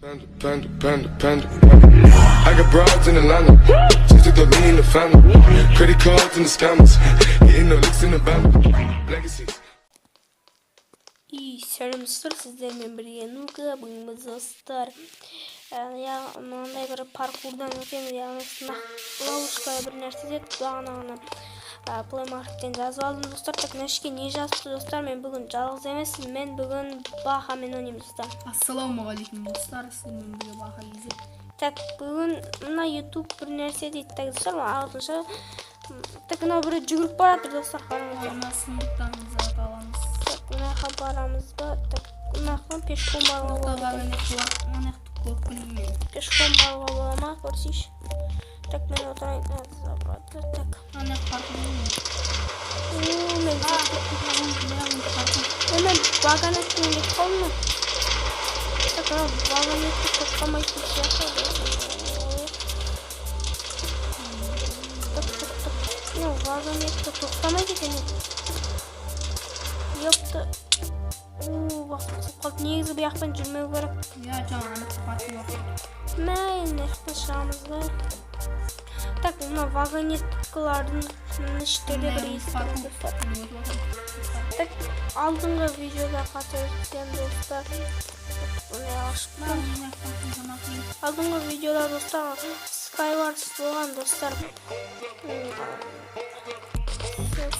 Panda. I got broads in Atlanta. Just took the lean in the family. Credit cards and the scammers. Hitting the licks in the band. Legacies. İyi selamlar sizlerle birlikte Nuka bugün dostlar. Ya mınday bir parkurdan ötemiz yani lawushka bir nerse dep dağına Play Market'ten жазып алдым достар. Так нешке не жазыпты достар? Мен бүгін жалғыз емеспін. Мен бүгін Бахамен ойнаймын достар. Ассалаумағалейкум достар, сіздермен бірге Баха езет. Так бүгін мына YouTube бір нәрсе дейді. Так достар, ағылшынша. Так мынау бір жүгіріп баратыр достар, қараңыздар. Мына сұмдықтарымызды аламыз. Так мынақа барамыз ба? Так мынақа пешком баруға болады. Пешком баруға бола ма? Көрсейші. Так мен отырайын. Так. Ана паркы Мен вагонеттен кетіп қалдым. Так ана вагонетті тоқтамайтын сияқты. Так. Вагонетті тоқтамайды екен. Ёпты. Уақыт қалды. Негізі бұяқпен жүрмеу керек. Я жаңа паркы жоқ. Мен ешті шығамыз ба? Так, мына вагонеткалардың іштерде бір естігім достар. Так, алдыңғы видеода қатырсен достар. Алдыңғы видеода достар Skywars болған достар.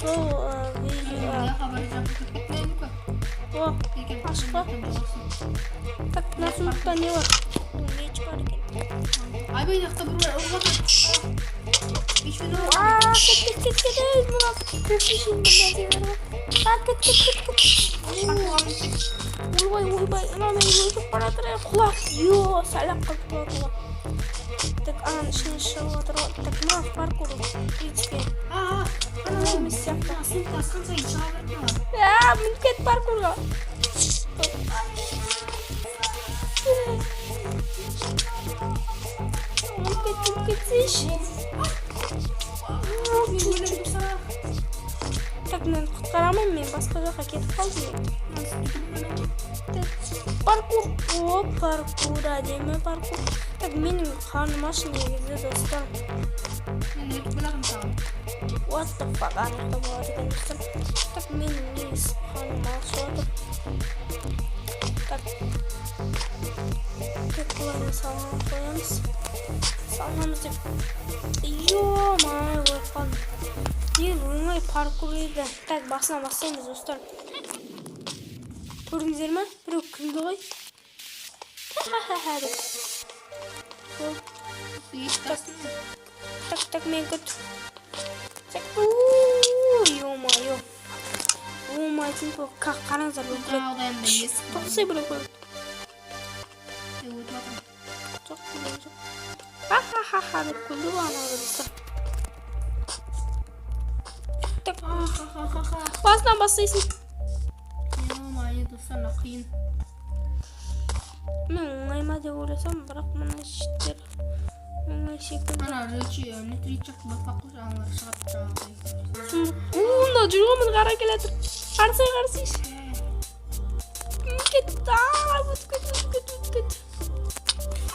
Сол видео. О, ашық па? Так, мына сұмдықта не бар? Меч бар екен. Айбай жақта бір бар, ұлғатыр. Кет. Мына көшешін бір нәрсе бар. Кет. Ойбай. Ана мен өтіп баратыр. Құлап. Сәлақ қалып құлап. Так, ананың ішінен шығып отыр. Так, мына паркур. Принципе. Ана емес сияқты. Асқан сайын шыға берді. Мін кет паркурға. Кетсейші. Так, мен құтқарамын, мен басқа жаққа кетіп қалдым. Паркур. Паркур, әдемі паркур. Так, менің қарным аш негізі достар. Мен өтіп білағым саған. What the fuck, анықта болады екен достар. Так, менің негіз қарным аш отыр. Так, бұларын салған қоямыз. Салғамыз деп. Май өліп қалдым. Не оңай паркур еді. Так, басынан бастаймыз достар. Көрдіңіздер ме? Біреу күлді ғой. Так, мен күт. Так, ё-майо. Ё-майсын бұл қараңыздар бұл күлет. Тоқсай біреу көрді. Жоқ, білем жоқ. Бір күлді бұл анағы достар. Так, басынан бастайсың. Ё-майо достар, қиын. Мен оңайма деп ойласам, бірақ мұны шеттер оңай секілді. Ана ретричак баспақы жаңалар шығып жаңағыдай. Мында жүргенмін қара келатыр. Қарсай. Кет. Өткет.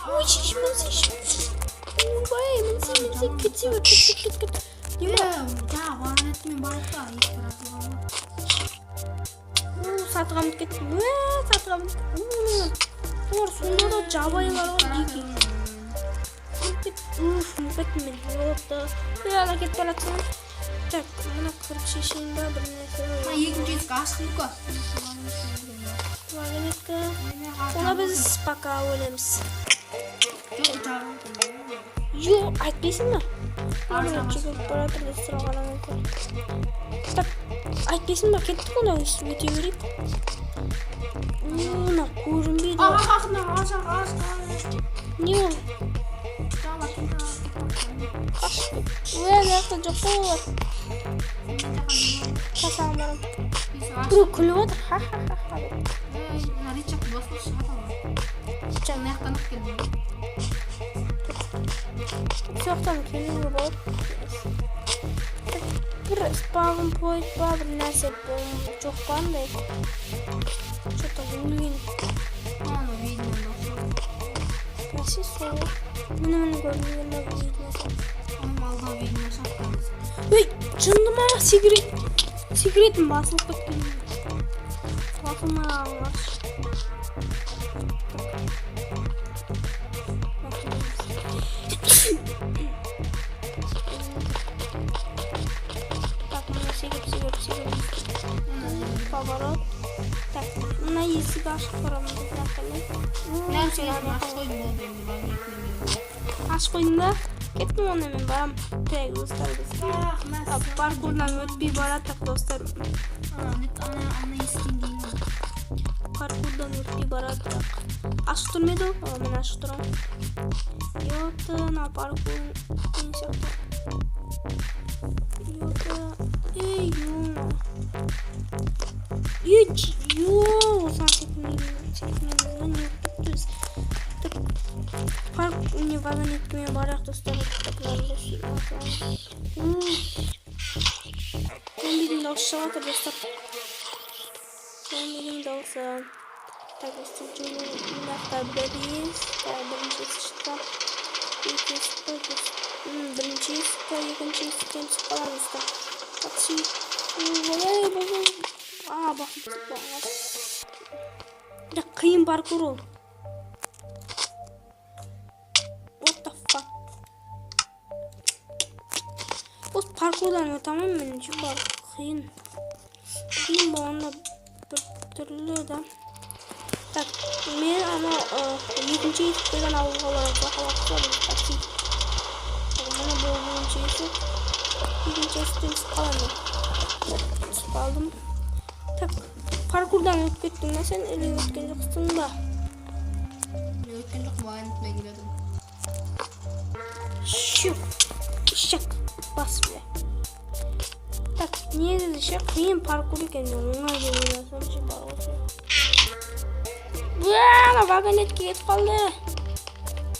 Ой, мінсейші. Ойбай, мінсей. Кетсе. Не бар? Вагонетімен барықта. Сатығамыз кетті. Олар сонда да жабайлар ғой дейкі. Мүмкетімен олыпты. Ана кетіп баратсың. Так, мұна кіріп шешейін ба бір нәрсе. Екінші есік ашық мүкі. Вагонетка. Ола біз пока өлеміз. Айтпейсің ба? Жүгіріп баратыр да сұра қарамын көр. Так, айтпейсің ба? Кеттік оны өте берейік. Мына көрінбейді. Не ол? Жақта жоқ қой олар. Қасағым барам. Біреу күліп отыр. Ричак басқа шығады ғой. Жаңа аяқтанып келді. Соқтан келуге болады. Бір спавн пойт ба, бір нәрсе жоқ бандай. Что-то өлген. Аны видеода. Ясы сол. Мені көрмегенде видно. Onun aldığı videoyu saklarız. Ой, жындыма секретім басылып кеткен. Басылмай алыңыз. Так, мына секіріп. Поворот. Так, мына есік ашып тұрамын. Neyse yani aç koydum oldu benim ben gitmeyeyim. Аш қойдың кеттім оны мен барам. Тек достар біз. Паркурдан өтпей бараттық достар. Ana iskin değil mi? Паркурдан өтпей бараттық. Ашық тұрмайды ғой? Мен ашық тұрам. Йоты, на паркур ең сияқты. Йоты, ей, йома. Осыған секілмеймін. Не өттіз. Парк не вагонеткімен барақ достар. Зомбидің дауысы шығады достар. Зомбидің дауысы. Так, достар, жолында бірінші шықта. Бірінші есікті, екінші есіктен түсіп қаламыз достар. Такси. Бірақ қиын паркур ол. What the fuck? Осы паркурдан өтамын меніңше бар қиын. Қиын болғанда бір түрлі да. Так, мен ана екінші есіктен ауылға барамын. Такси. Мына бұл бірінші есік. Екінші есіктен түсіп қаламын. Түсіп қалдым. Так, паркурдан өтіп кеттің ба сен? Әлі өткен жоқсың ба? Ötken çok muayene etmeye gidelim. Şık. Şık. Bas bile. Tak, негізі ше қиын паркур екен. Оңай деп ойласам ше бар осы. Ана вагонетке кетіп қалды.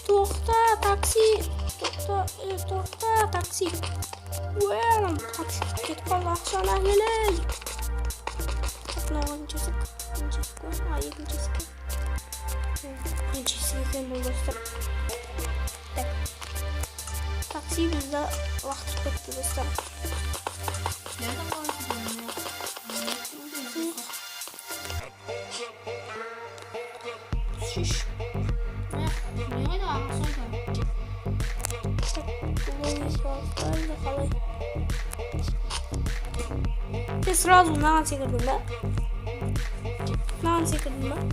Тоқта, такси. Тоқта, такси. Ана такси кетіп қалды. Ақшаны әкелін. Мына бірінші есік. Екінші есік. Бірінші есік екен бұл достар. Такси bizde vakit bitti dostlar. Nereden bahsediyorsun ya? Şiş. Niye öyle ağlasaydı? Kullanmış balıklarla kalay. Ve sırada bundan çekirdim ben. Bundan çekirdim ben.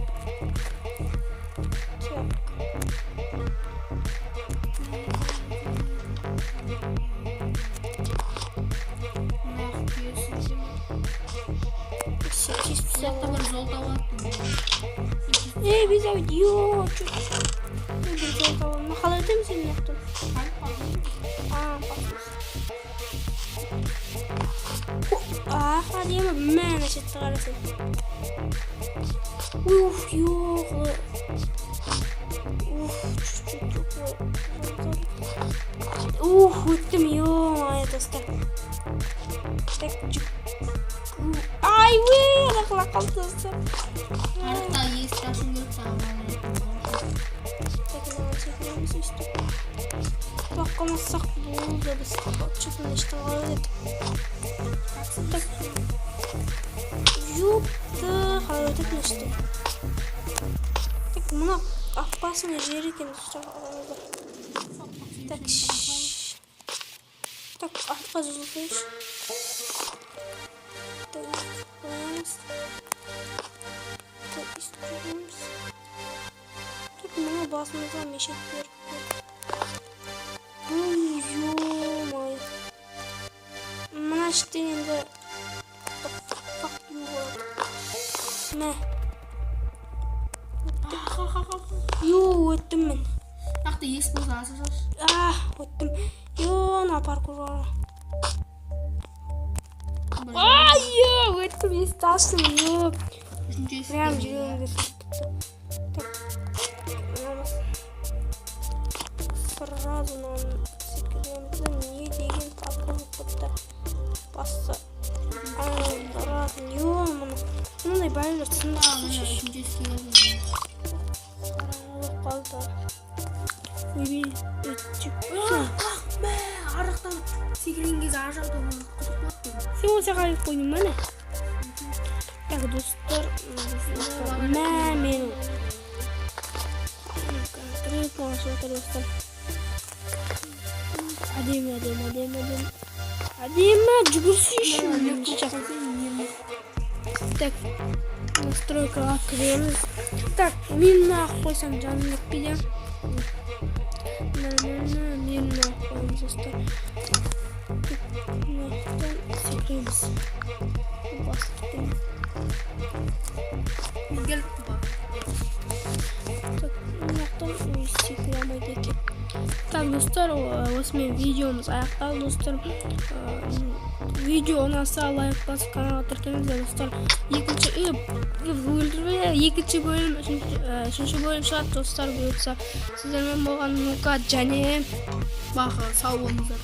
Biz abi yok çok bir şey tamam. Halı değil mi senin yaptın? Hadi ama ben açıkta arasın. Yok. Çok. Öttüm yok ay dostlar. Ay nakla kaldı dostlar. Hatta iyi istersen görüp tamam. Çekilmemizi istiyorum. Bakmazsak buluruz da biz çıkın işte aldık. Yok da hallettik işte. Buna akbasını verirken işte alalım. Tak arka zıplıyor. İstiyoruz. Buna basmadan meşet ver. Yo'may. Mana işte endi fuck you. Ne? Yo, öttüm ben. Nakta yes bozarsa. Öttüm. Yo, ne parkur var? Yo, öttüm istersin yo. Прям живем сразу нам секретно не деген паркурда басса. Мындай бәрілер сында. Üçüncü eskiye қалды. Ой, өтчік. Мә, арықтан секірген кезде ажалды құтып болады. Сен осы қарай қойдың мәне? Так, достар, мә, мен трек болашы отыр, достар. Әдемі, жүгірсі үшін. Так, настройкаға кіреміз. Так, мен ақ қойсам жаным өтпейді. Мен ақ қойымыз, достар. Мынақтан секіреміз. Бастықтың. Келіп ба. Мынақтан секіре алмайды екен. Так, достар, осымен видеомыз аяқталды, достар. Видео ұнаса лайк басып каналға тіркеліңіздер, достар. Екінші бөлім, үшінші бөлім шығады, достар. Бұйыртса сіздермен болған Нука және Бақы, сау болыңыздар.